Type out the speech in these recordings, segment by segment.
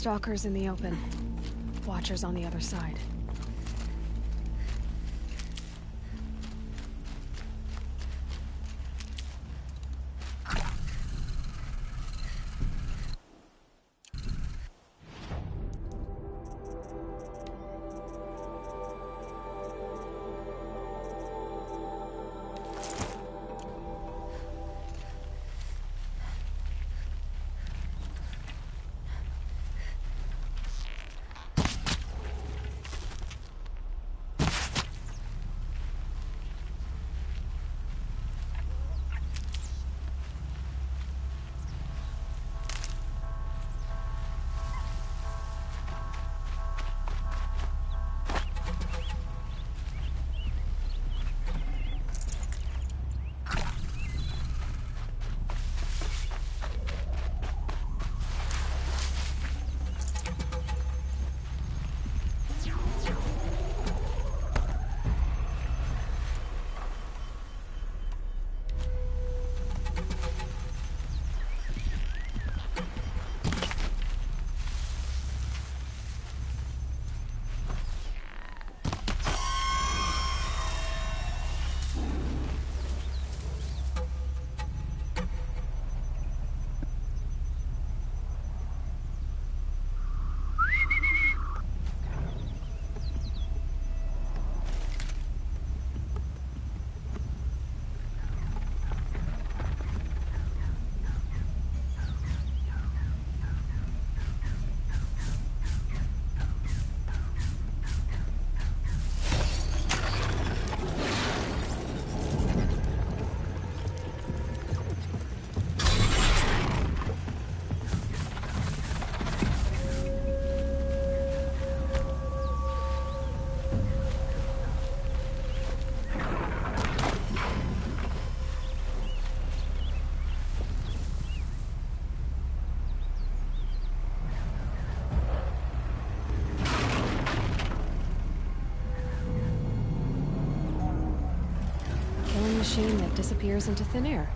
Stalkers in the open. Watchers on the other side. Machine that disappears into thin air.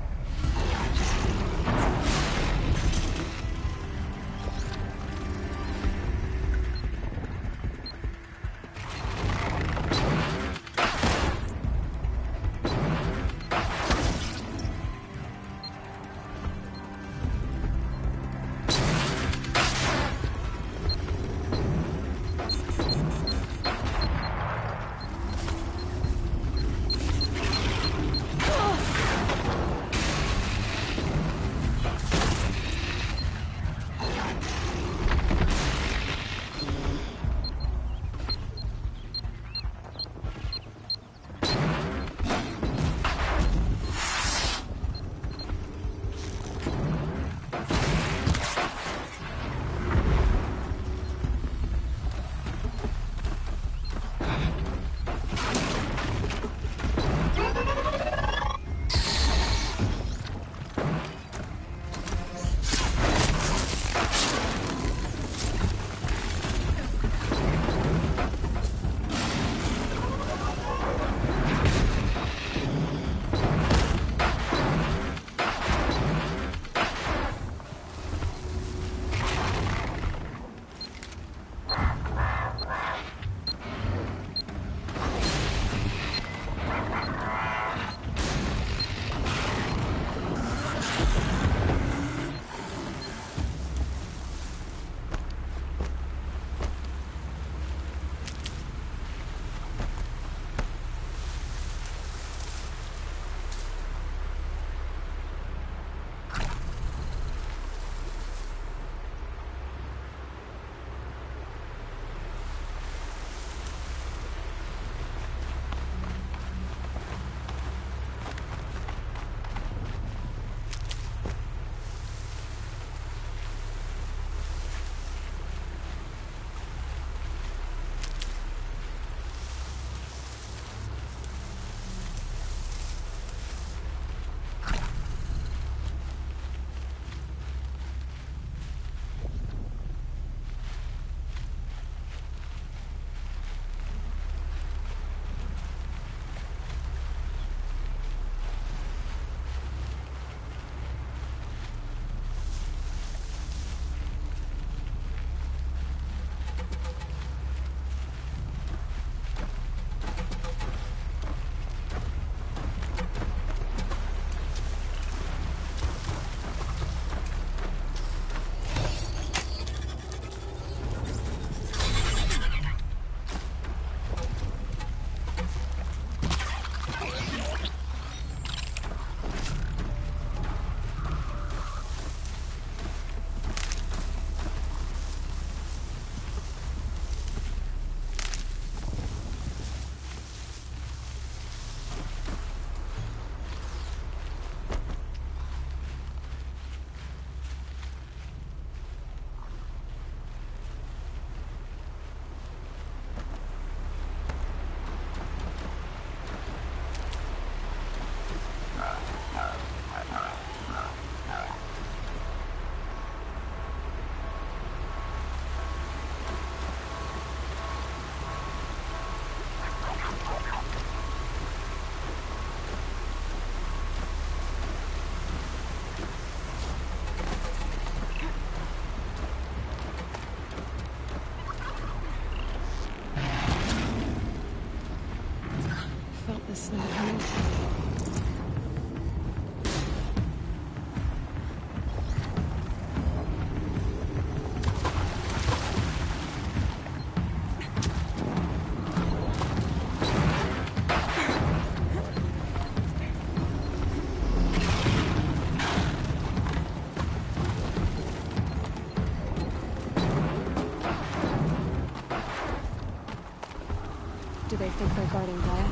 think they're guarding that?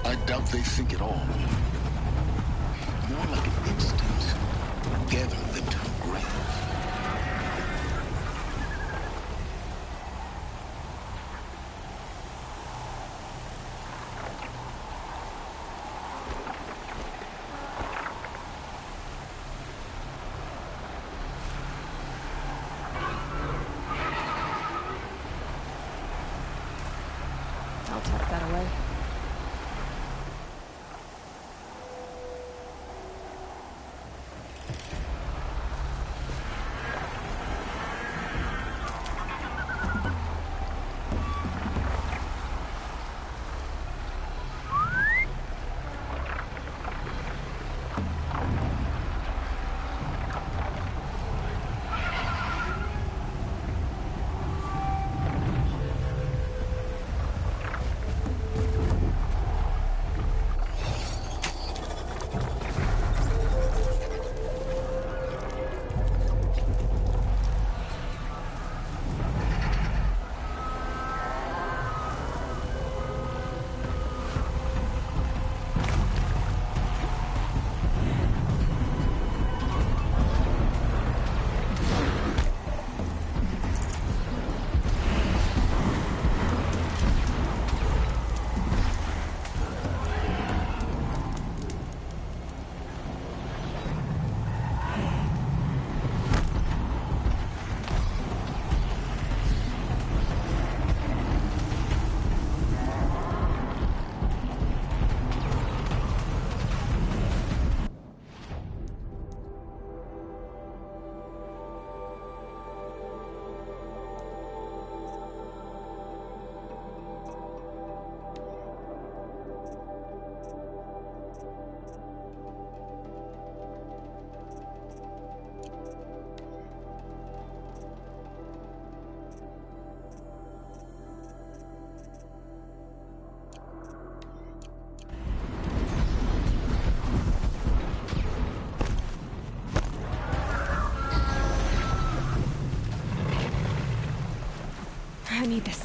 I doubt they think at all. More like an instinct. Gathering them to the grave. I'll tuck that away. I need this.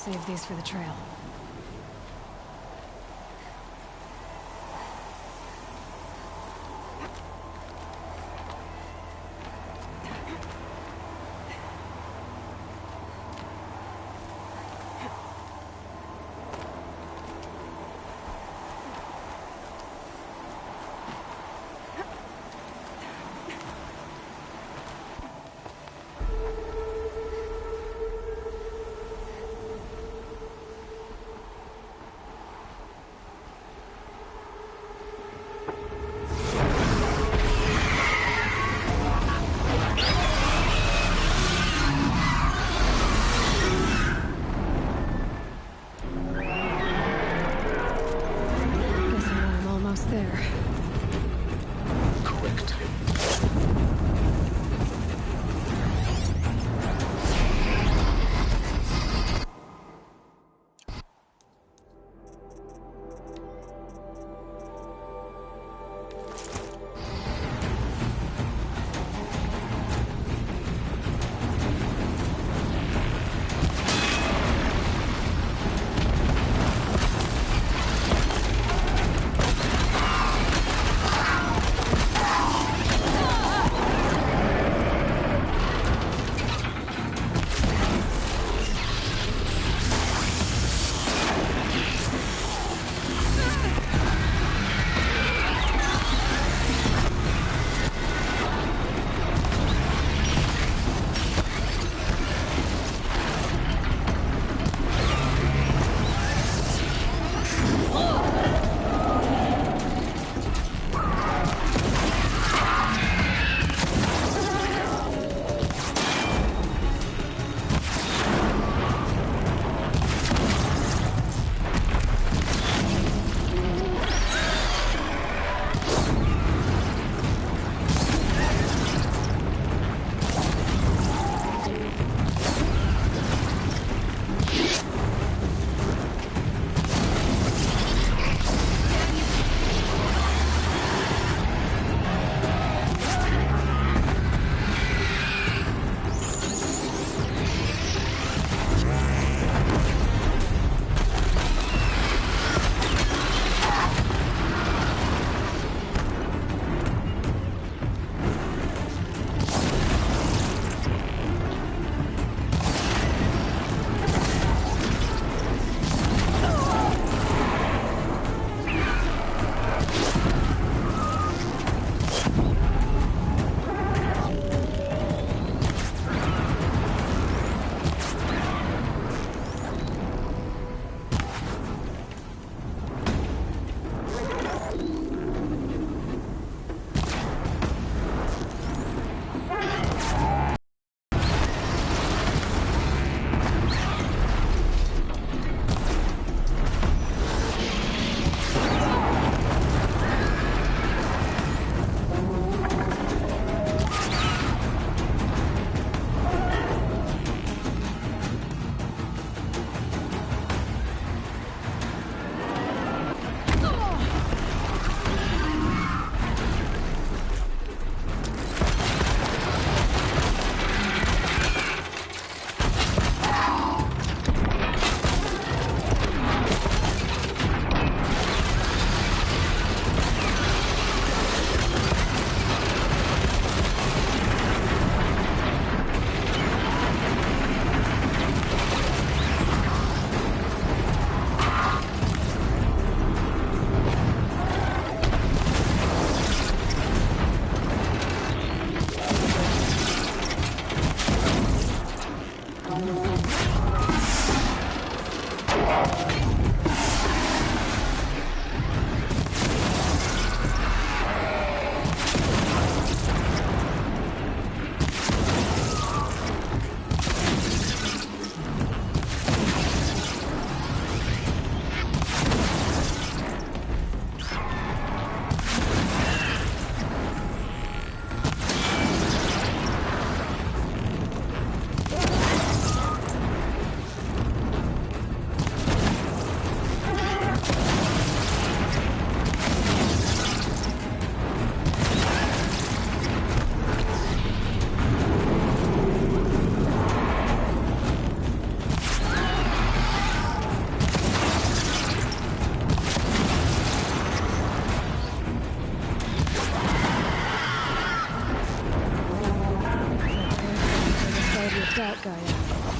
Save these for the trail. that guy out.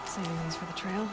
Saving these for the trail.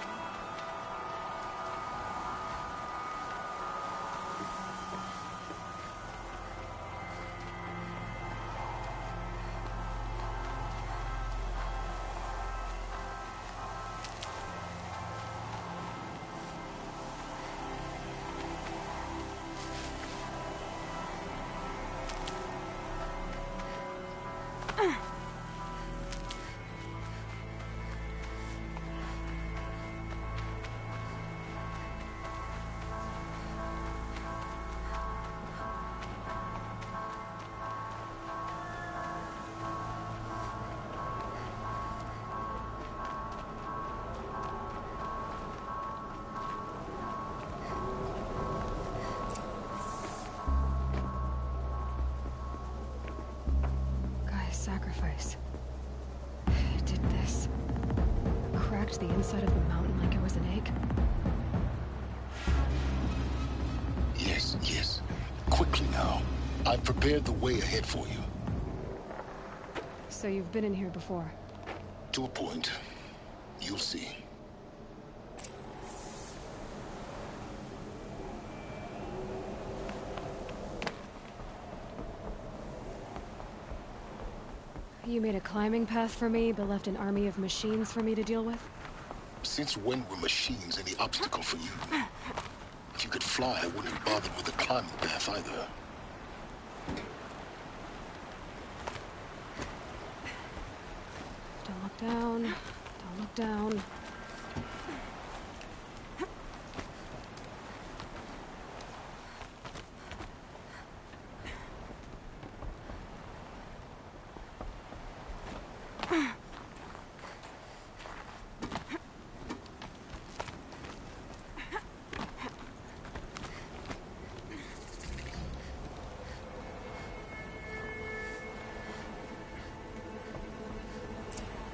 Sacrifice. It did this. Cracked the inside of the mountain like it was an egg. Yes, yes. Quickly now. I've prepared the way ahead for you. So you've been in here before? To a point. You'll see. You made a climbing path for me, but left an army of machines for me to deal with? Since when were machines any obstacle for you? If you could fly, I wouldn't have bothered with the climbing path either. Don't look down. Don't look down.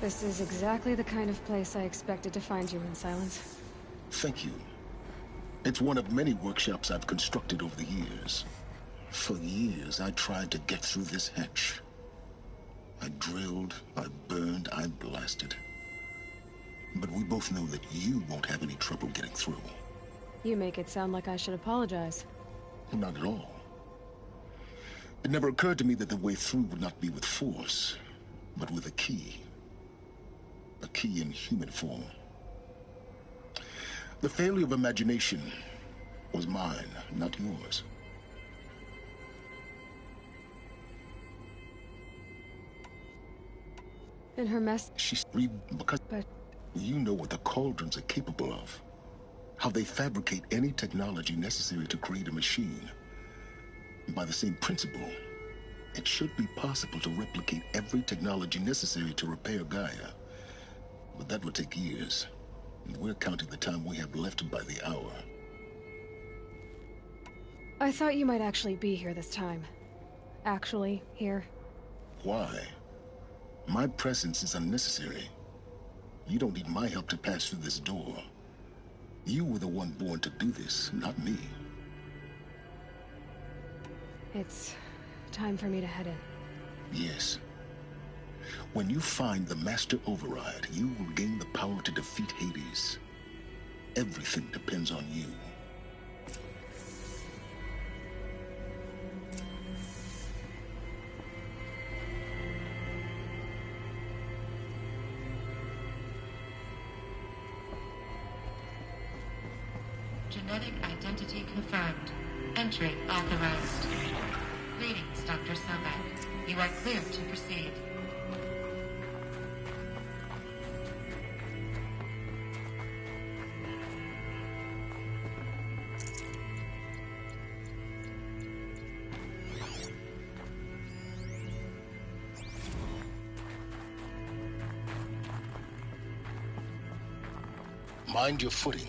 This is exactly the kind of place I expected to find you in, Silence. Thank you. It's one of many workshops I've constructed over the years. For years, I tried to get through this hatch. I drilled, I burned, I blasted. But we both know that you won't have any trouble getting through. You make it sound like I should apologize. Not at all. It never occurred to me that the way through would not be with force, but with a key. A key in human form. The failure of imagination was mine, not yours. In her mess... She's read because... But... You know what the cauldrons are capable of. How they fabricate any technology necessary to create a machine. And by the same principle, it should be possible to replicate every technology necessary to repair Gaia. But that would take years. And we're counting the time we have left by the hour. I thought you might actually be here this time. Actually, here. Why? My presence is unnecessary. You don't need my help to pass through this door. You were the one born to do this, not me. It's time for me to head in. Yes. When you find the Master Override, you will gain the power to defeat Hades. Everything depends on you. Genetic identity confirmed. Entry authorized. Greetings, Dr. Sobek. You are cleared to proceed. Mind your footing.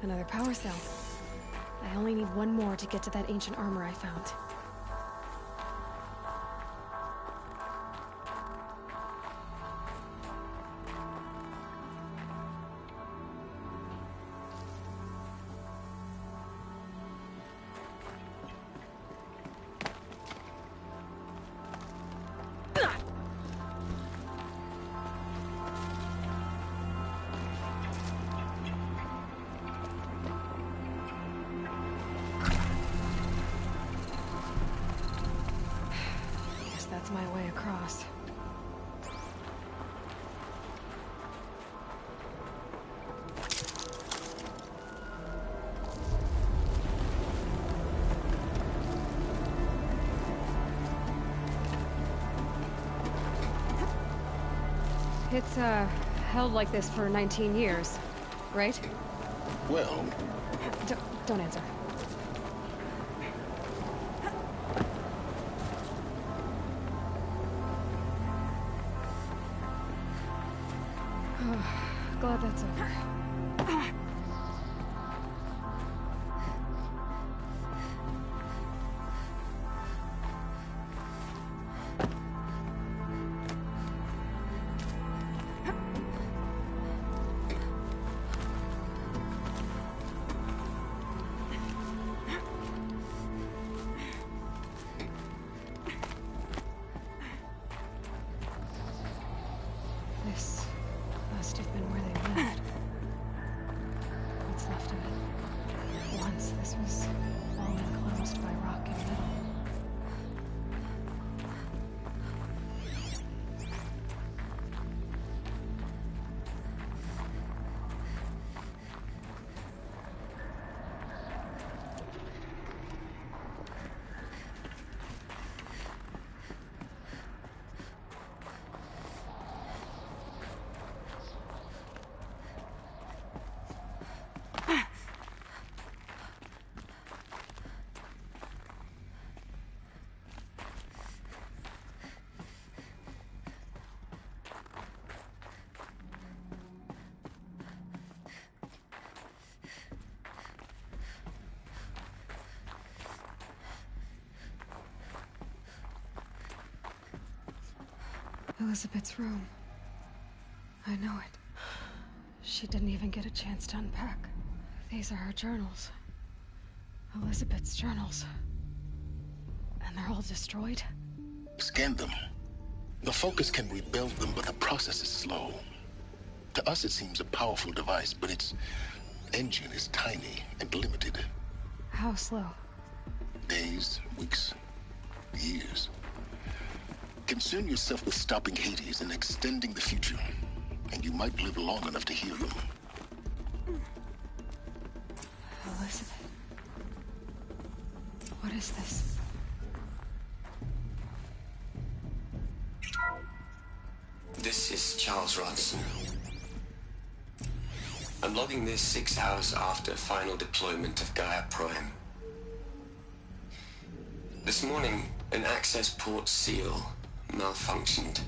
Another power cell. I only need one more to get to that ancient armor I found. That's my way across. It's, held like this for 19 years, right? Well... Don't answer. Glad that's over. This must have been where they lived. Elizabeth's room. I know it. She didn't even get a chance to unpack. These are her journals. Elizabeth's journals. And they're all destroyed? Scan them. The Focus can rebuild them, but the process is slow. To us, it seems a powerful device, but its engine is tiny and limited. How slow? Days, weeks, years. Concern yourself with stopping Hades and extending the future, and you might live long enough to hear them. Elizabeth. What is this? This is Charles Ronson. I'm logging this 6 hours after final deployment of Gaia Prime. This morning, an access port seal malfunctioned.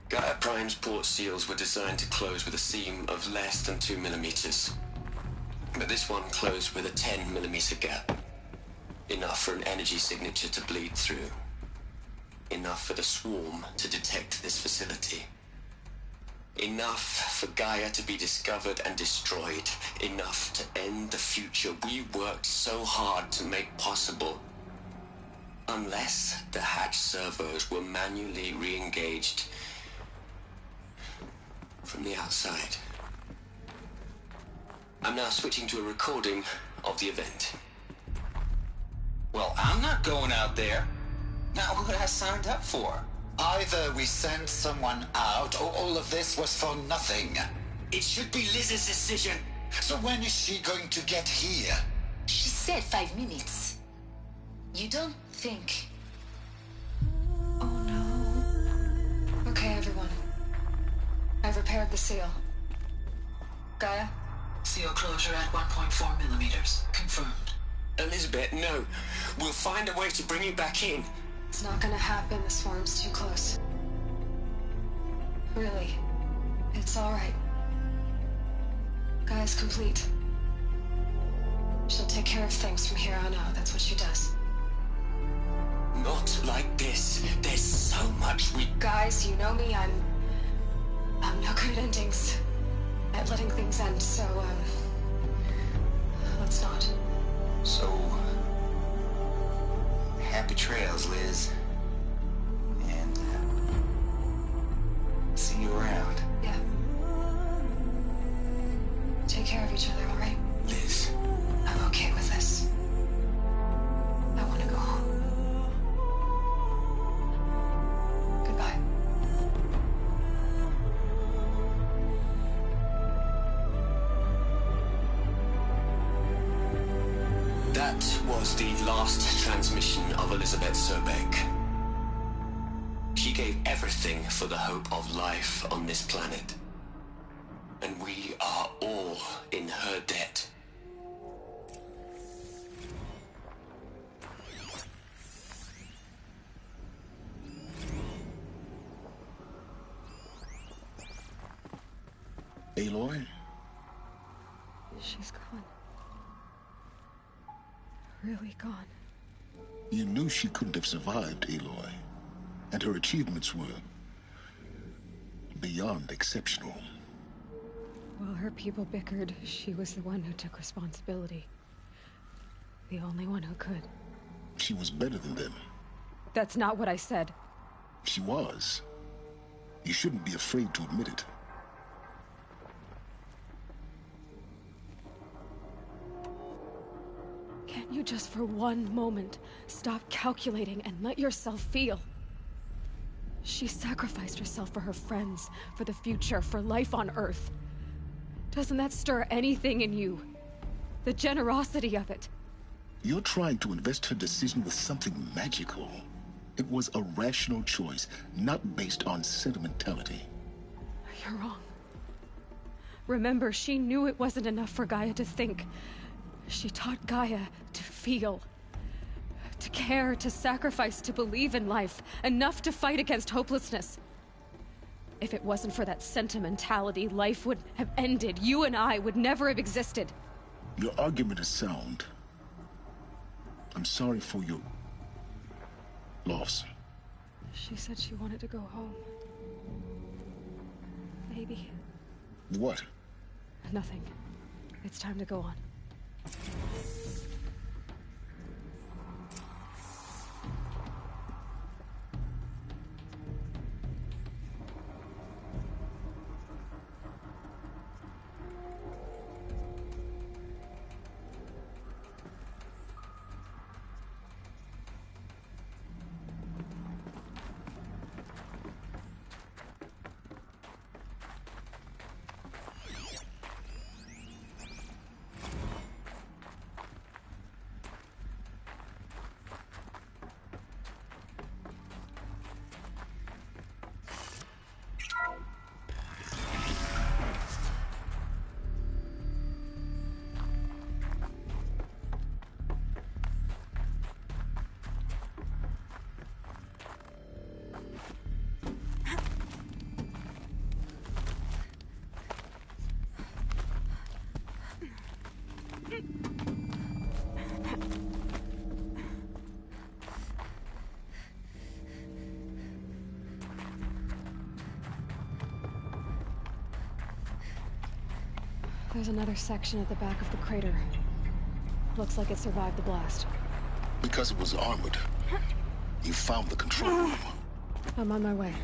Gaia Prime's port seals were designed to close with a seam of less than 2 millimeters. But this one closed with a 10 millimeter gap. Enough for an energy signature to bleed through. Enough for the swarm to detect this facility. Enough for Gaia to be discovered and destroyed. Enough to end the future we worked so hard to make possible. Unless the hatch servos were manually re-engaged from the outside. I'm now switching to a recording of the event. Well, I'm not going out there. Now, who I signed up for? Either we sent someone out, or all of this was for nothing. It should be Liz's decision. So when is she going to get here? She said 5 minutes. You don't think... Oh no. Okay, everyone. I've repaired the seal. Gaia? Seal closure at 1.4 millimeters. Confirmed. Elizabeth, no. We'll find a way to bring you back in. It's not gonna happen. The swarm's too close. Really. It's alright. Gaia's complete. She'll take care of things from here on out. That's what she does. Not like this. There's so much we... Guys, you know me. I'm no good at endings. At letting things end, so, let's not. So... happy trails, Liz. And, see you around. Yeah. Take care of each other, alright? Liz. I'm okay with this. I want to go home. Goodbye. That was the last transmission of Elizabeth Sobek. She gave everything for the hope of life on this planet. And we are all in her debt. Aloy? She's gone. Really gone. You knew she couldn't have survived, Aloy. And her achievements were... beyond exceptional. While her people bickered, she was the one who took responsibility. The only one who could. She was better than them. That's not what I said. She was. You shouldn't be afraid to admit it. Can't you just for one moment stop calculating and let yourself feel? She sacrificed herself for her friends, for the future, for life on Earth. Doesn't that stir anything in you? The generosity of it. You're trying to invest her decision with something magical. It was a rational choice, not based on sentimentality. You're wrong. Remember, she knew it wasn't enough for Gaia to think. She taught Gaia to feel. To care, to sacrifice, to believe in life. Enough to fight against hopelessness. If it wasn't for that sentimentality, life would have ended. You and I would never have existed. Your argument is sound. I'm sorry for your loss. She said she wanted to go home. Maybe. What? Nothing. It's time to go on. There's another section at the back of the crater. Looks like it survived the blast. Because it was armored. You found the control room. I'm on my way.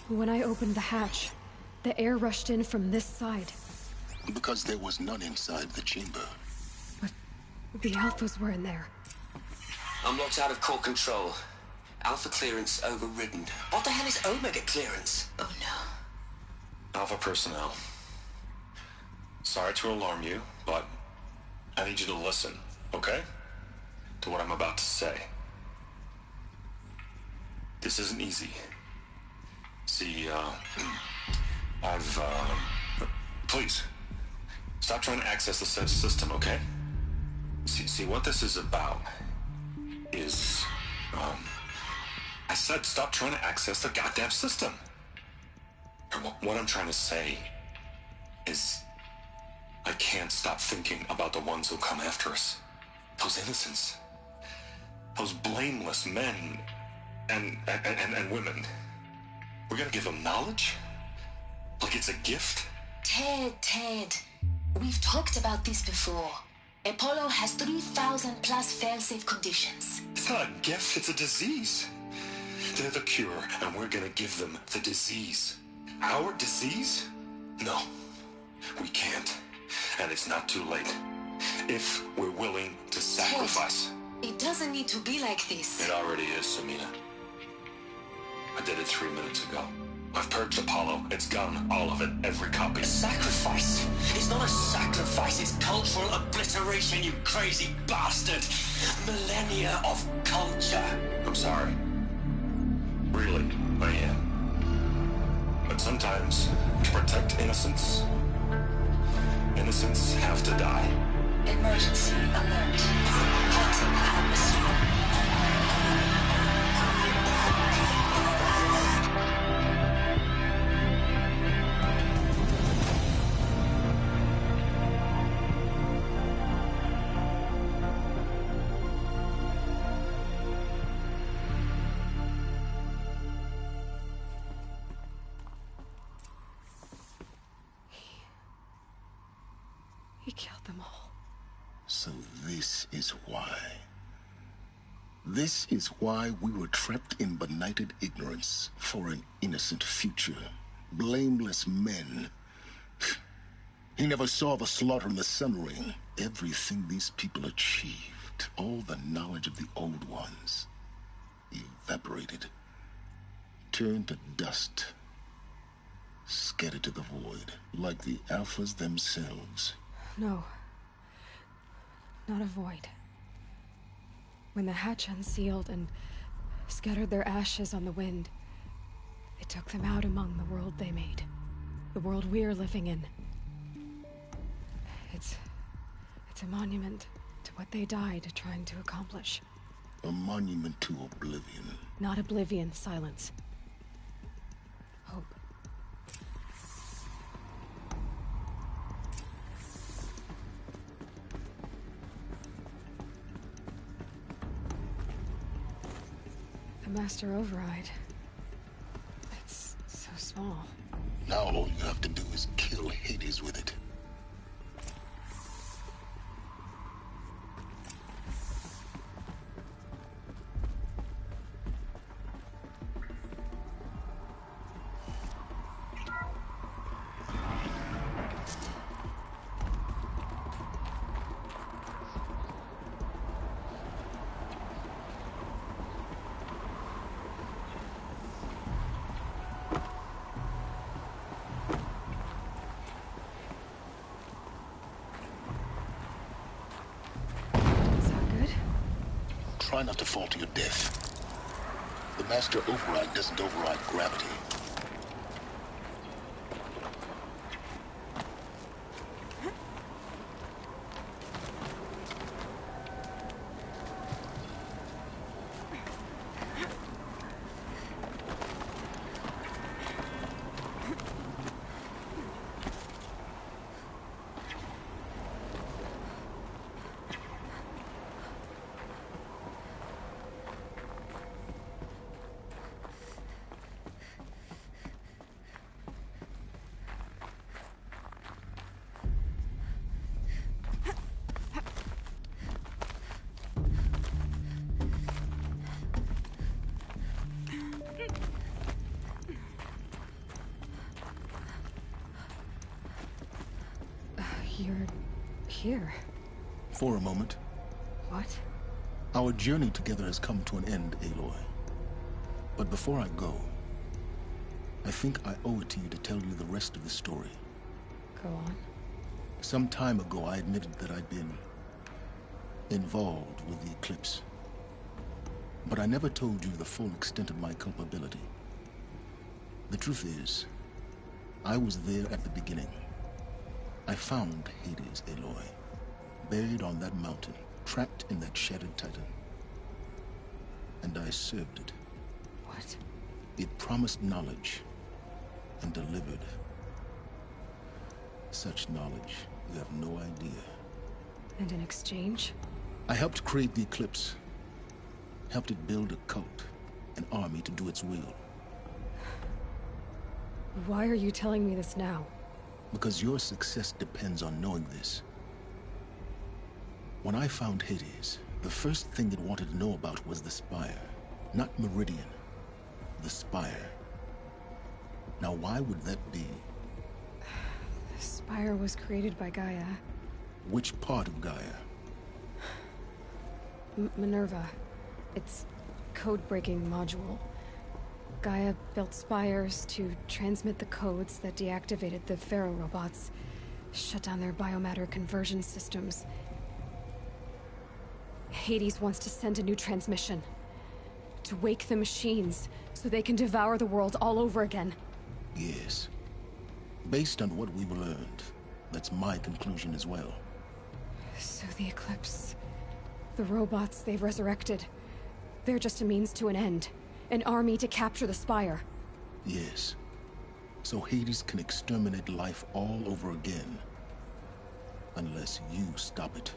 When I opened the hatch, the air rushed in from this side. Because there was none inside the chamber. But the Alphas were in there. I'm locked out of core control. Alpha clearance overridden. What the hell is Omega clearance? Oh no. Alpha personnel. Sorry to alarm you, but I need you to listen, okay? To what I'm about to say. This isn't easy. See, please, stop trying to access the system, okay? See, what this is about is, I said stop trying to access the goddamn system. What I'm trying to say is, I can't stop thinking about the ones who come after us. Those innocents. Those blameless men and women. We're gonna give them knowledge? Like it's a gift? Ted. We've talked about this before. Apollo has 3,000 plus fail-safe conditions. It's not a gift, it's a disease. They're the cure, and we're gonna give them the disease. Our disease? No, we can't. And it's not too late. If we're willing to sacrifice. It doesn't need to be like this. It already is, Samina. I did it 3 minutes ago. I've purged Apollo. It's gone. All of it. Every copy. A sacrifice? It's not a sacrifice, it's cultural obliteration, you crazy bastard! Millennia of culture! I'm sorry. Really, I am. But sometimes, to protect innocence, innocents have to die. Emergency alert. Hot atmosphere. He killed them all. So this is why. This is why we were trapped in benighted ignorance for an innocent future. Blameless men. He never saw the slaughter in the Sun Ring. Everything these people achieved, all the knowledge of the old ones, evaporated, turned to dust, scattered to the void, like the Alphas themselves. No. Not a void. When the hatch unsealed and scattered their ashes on the wind, it took them out among the world they made. The world we're living in. It's a monument to what they died trying to accomplish. A monument to oblivion. Not oblivion, silence. Hope. The Master Override. It's so small. Now all you have to do is kill Hades with it. Try not to fall to your death. The Master Override doesn't override gravity. You're here. For a moment. What? Our journey together has come to an end, Aloy. But before I go, I think I owe it to you to tell you the rest of the story. Go on. Some time ago, I admitted that I'd been involved with the eclipse. But I never told you the full extent of my culpability. The truth is, I was there at the beginning. I found Hades, Aloy, buried on that mountain, trapped in that shattered titan. And I served it. What? It promised knowledge and delivered. Such knowledge, you have no idea. And in exchange? I helped create the eclipse. Helped it build a cult, an army to do its will. Why are you telling me this now? Because your success depends on knowing this. When I found Hades, the first thing it wanted to know about was the Spire. Not Meridian. The Spire. Now why would that be? The Spire was created by Gaia. Which part of Gaia? Minerva. It's code-breaking module. Gaia built spires to transmit the codes that deactivated the Pharaoh robots, shut down their biomatter conversion systems. Hades wants to send a new transmission. To wake the machines, so they can devour the world all over again. Yes. Based on what we've learned, that's my conclusion as well. So the Eclipse... the robots they've resurrected... they're just a means to an end. An army to capture the Spire. Yes. So Hades can exterminate life all over again. Unless you stop it.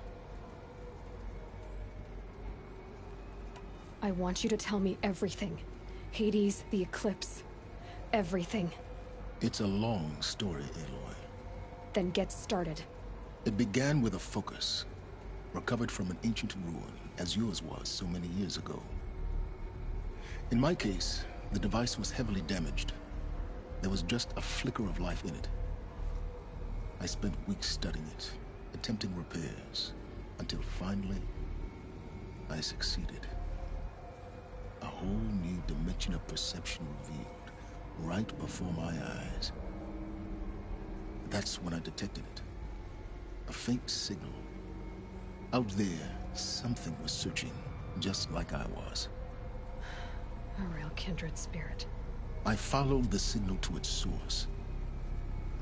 I want you to tell me everything. Hades, the Eclipse. Everything. It's a long story, Aloy. Then get started. It began with a focus, recovered from an ancient ruin, as yours was so many years ago. In my case, the device was heavily damaged. There was just a flicker of life in it. I spent weeks studying it, attempting repairs, until finally, I succeeded. A whole new dimension of perception revealed, right before my eyes. That's when I detected it. A faint signal. Out there, something was searching, just like I was. A real kindred spirit. I followed the signal to its source.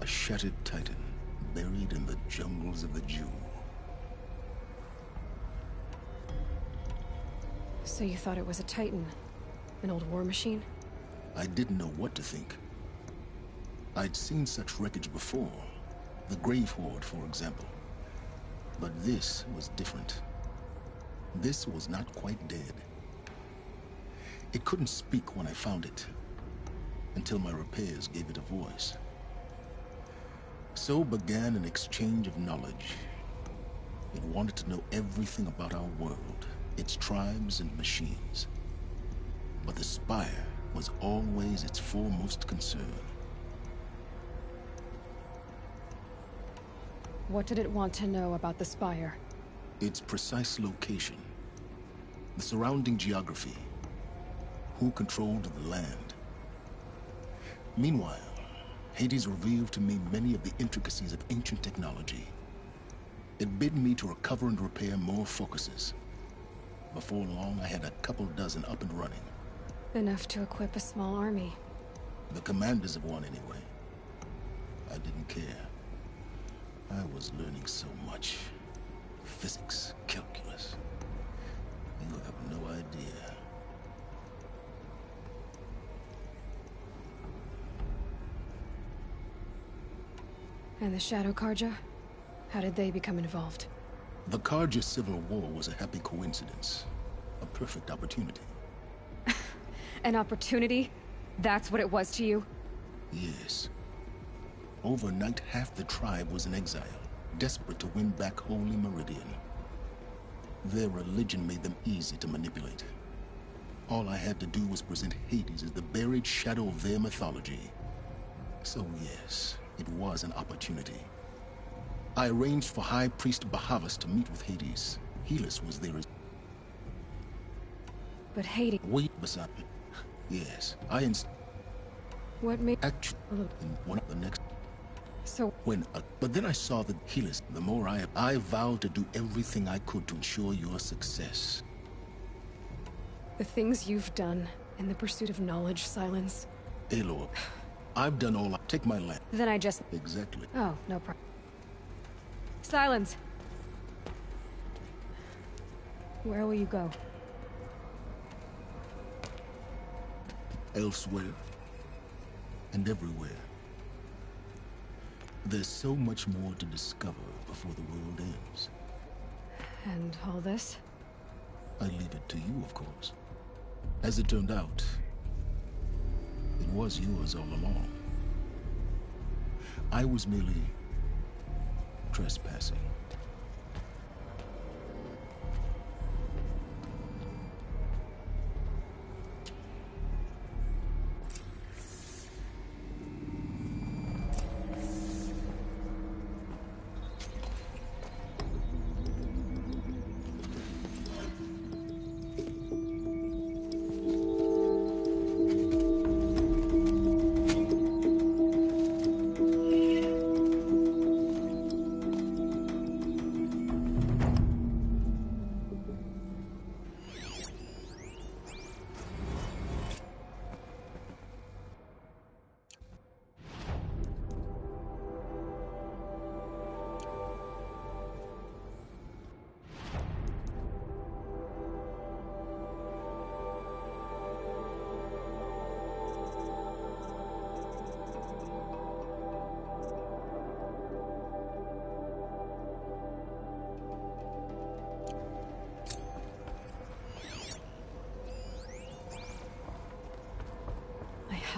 A shattered titan, buried in the jungles of the Jewel. So you thought it was a titan? An old war machine? I didn't know what to think. I'd seen such wreckage before. The Grave Horde, for example. But this was different. This was not quite dead. It couldn't speak when I found it, until my repairs gave it a voice. So began an exchange of knowledge. It wanted to know everything about our world, its tribes and machines. But the Spire was always its foremost concern. What did it want to know about the Spire? Its precise location, the surrounding geography, who controlled the land. Meanwhile, Hades revealed to me many of the intricacies of ancient technology. It bid me to recover and repair more focuses. Before long, I had a couple dozen up and running. Enough to equip a small army. The commanders of one, anyway. I didn't care. I was learning so much. Physics, calculus. You have no idea. And the Shadow Karja? How did they become involved? The Karja Civil War was a happy coincidence. A perfect opportunity. An opportunity? That's what it was to you? Yes. Overnight, half the tribe was in exile, desperate to win back Holy Meridian. Their religion made them easy to manipulate. All I had to do was present Hades as the buried shadow of their mythology. So yes, it was an opportunity. I arranged for High Priest Bahavas to meet with Hades. Helis was there as... But Hades... Wait beside me. Yes, What made... actually in one of the next... So... But then I saw that Helis, the more I vowed to do everything I could to ensure your success. The things you've done in the pursuit of knowledge, Silence. Aloy, I've done all take my land. Then I just... Exactly. Oh, no problem. Silence! Where will you go? Elsewhere. And everywhere. There's so much more to discover before the world ends. And all this? I leave it to you, of course. As it turned out, it was yours all along. I was merely trespassing.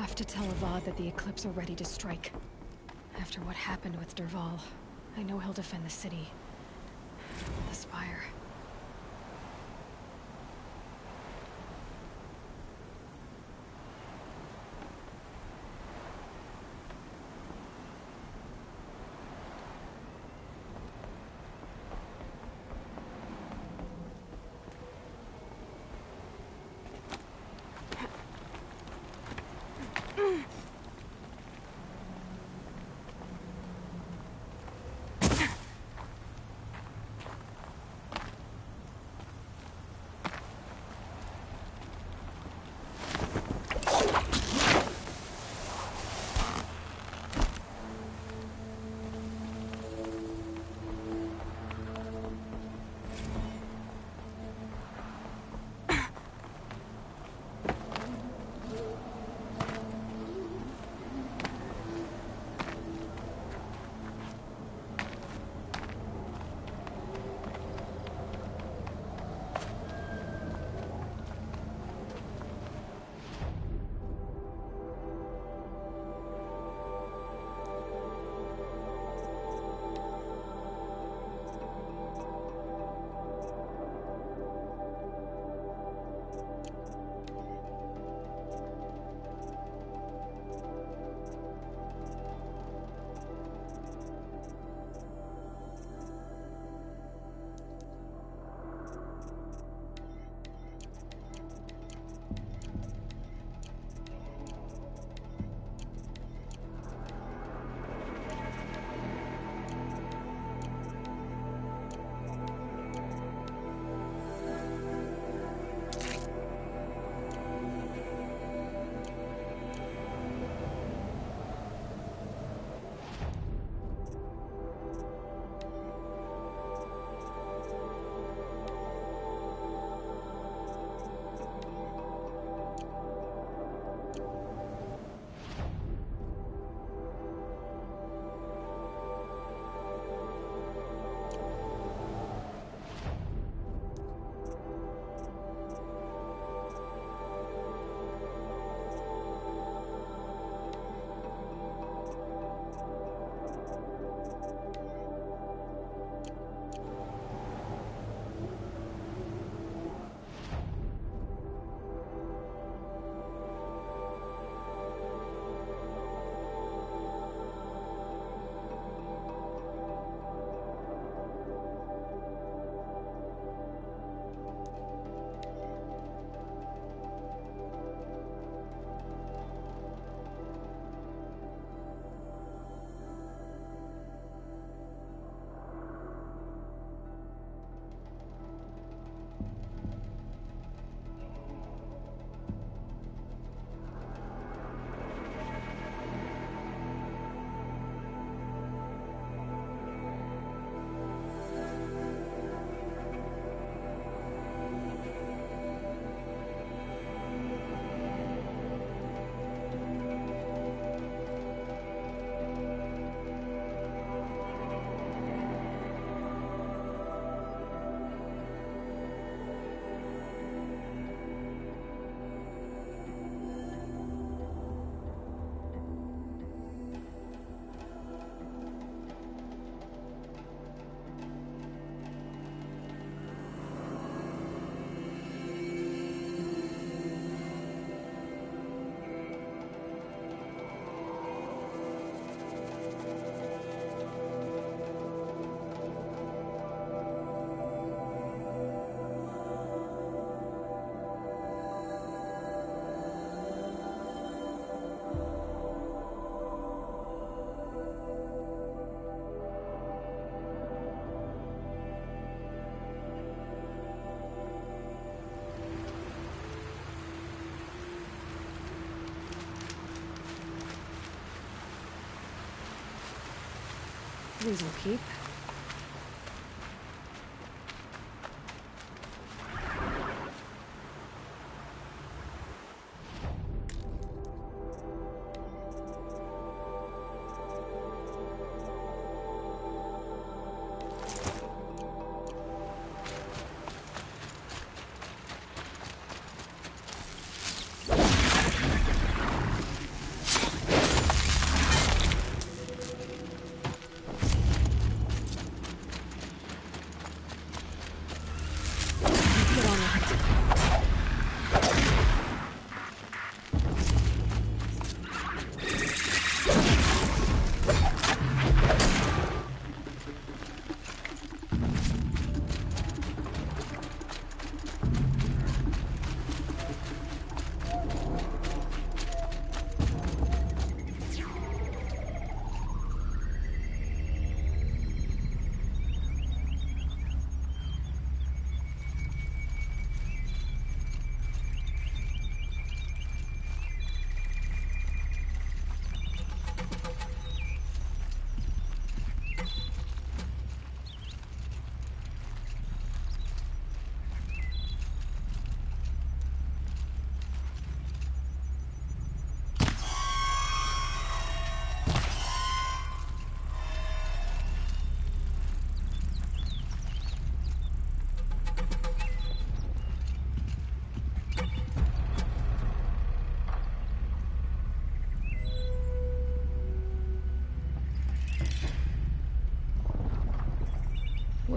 have to tell Avad that the Eclipse are ready to strike. After what happened with Derval, I know he'll defend the city. The Spire. These will keep.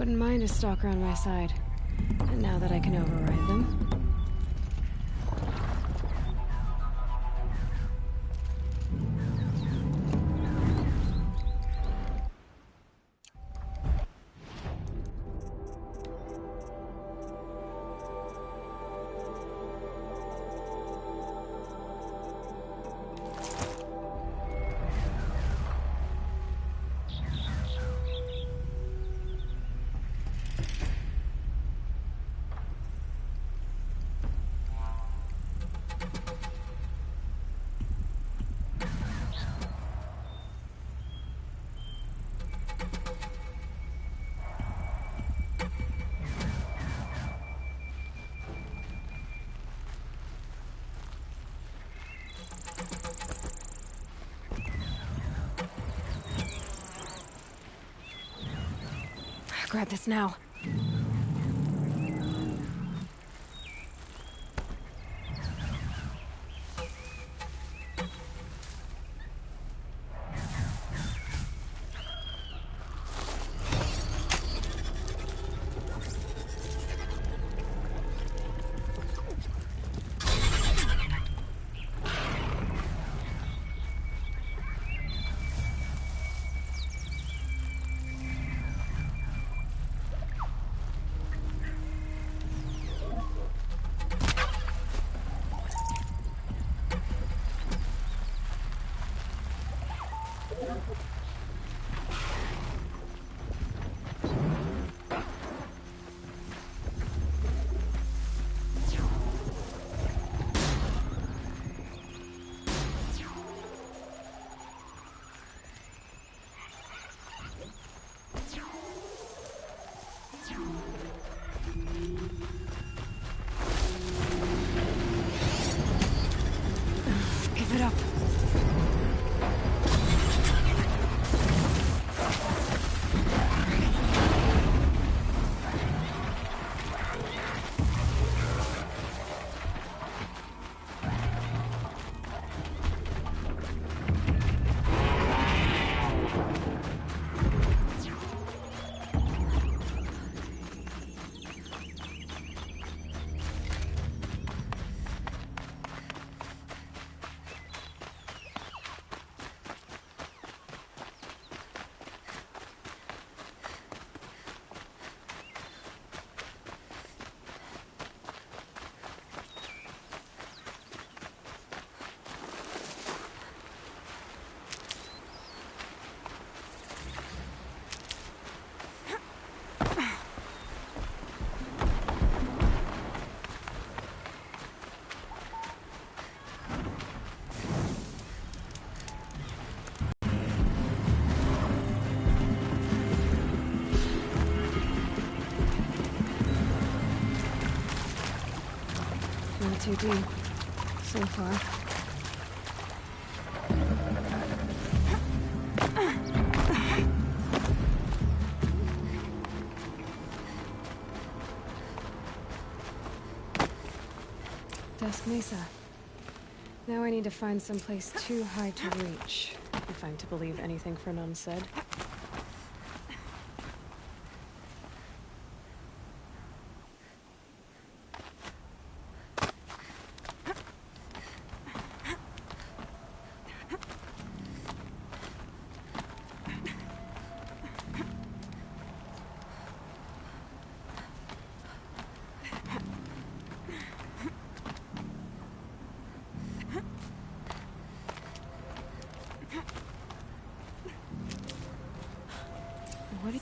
Wouldn't mind a stalker on my side. And now that I can override them... Grab this now. Give it up. Not too deep, so far. Dusk Mesa. Now I need to find someplace too high to reach, if I'm to believe anything Fernan said.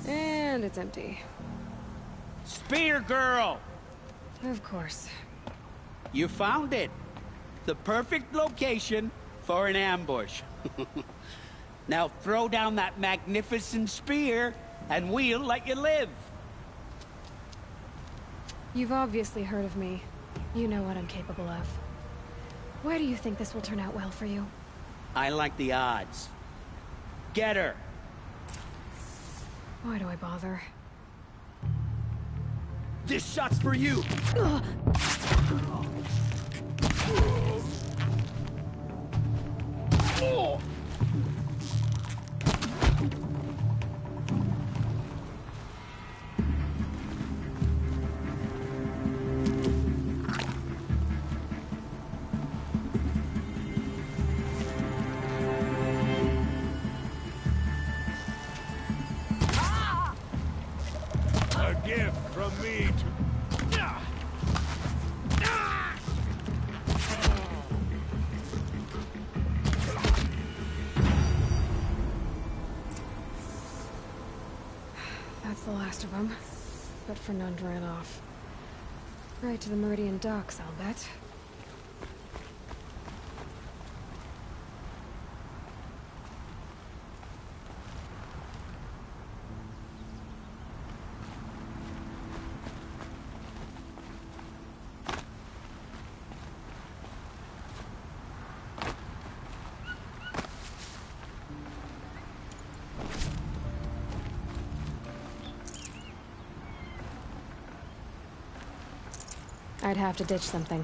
And it's empty. Spear girl! Of course. You found it. The perfect location for an ambush. Now throw down that magnificent spear, and we'll let you live. You've obviously heard of me. You know what I'm capable of. Why do you think this will turn out well for you? I like the odds. Get her! Why do I bother? This shot's for you! them. But Fernand ran off. Right to the Meridian docks, I'll bet. I'd have to ditch something.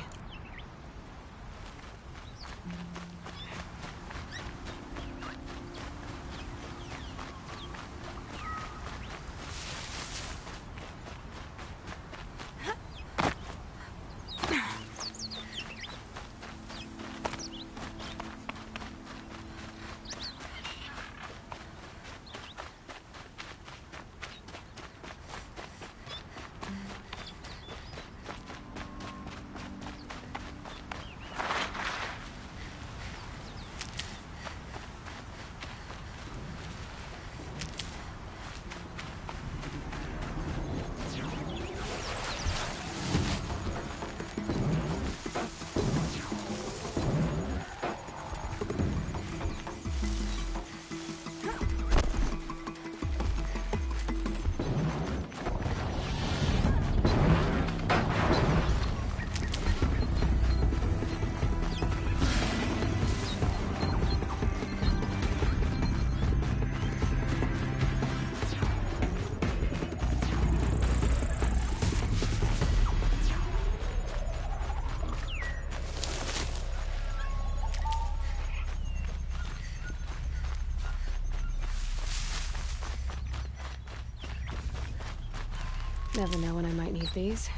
Never know when I might need these.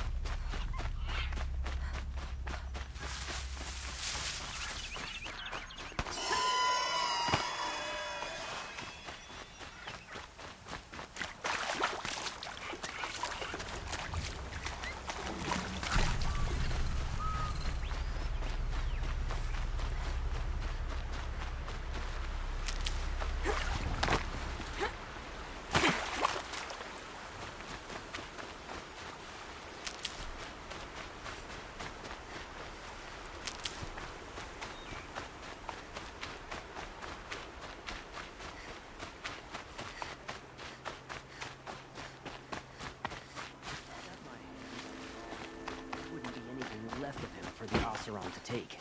Left of him for the Oseron to take.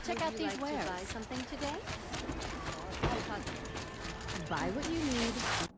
Check out these wares. Buy something today? Buy what you need.